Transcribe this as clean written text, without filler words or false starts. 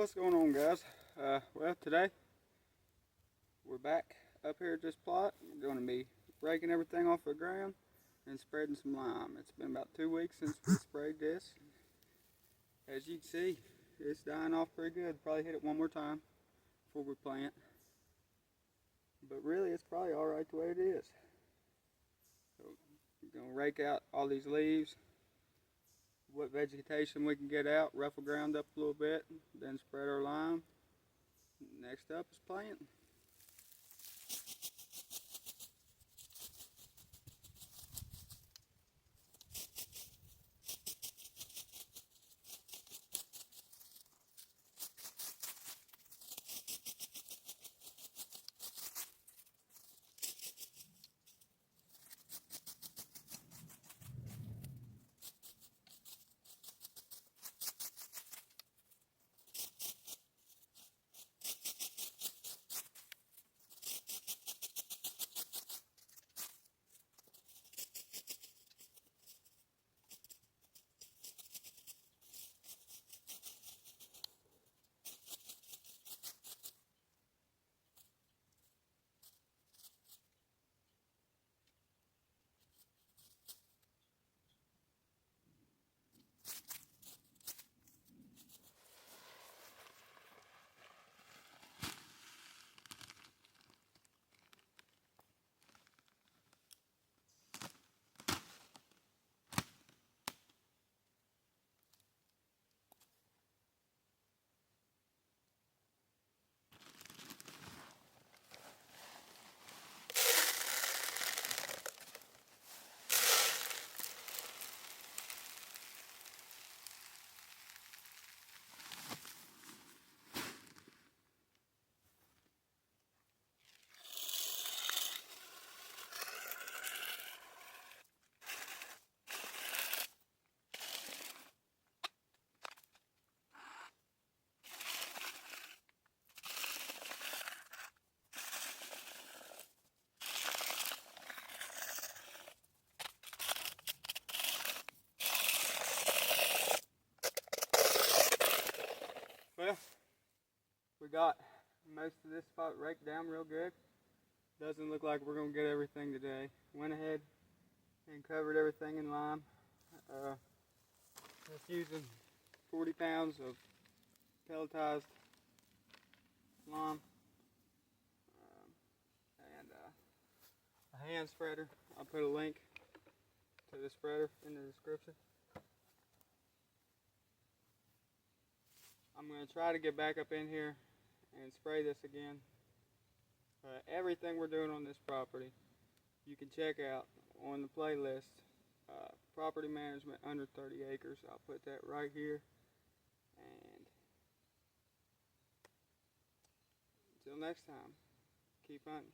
What's going on, guys? Well, today we're back up here at this plot. We're going to be raking everything off the ground and spreading some lime. It's been about 2 weeks since we sprayed this. As you can see, it's dying off pretty good. Probably hit it one more time before we plant. But really, it's probably alright the way it is. So, we're going to rake out all these leaves, what vegetation we can get out, rough the ground up a little bit, then spread our lime. Next up is planting. Well, we got most of this spot raked down real good. Doesn't look like we're going to get everything today. Went ahead and covered everything in lime. Just using 40 pounds of pelletized lime and a hand spreader. I'll put a link to the spreader in the description. I'm going to try to get back up in here and spray this again. Everything we're doing on this property you can check out on the playlist, property management under 30 acres. I'll put that right here. And until next time, keep hunting.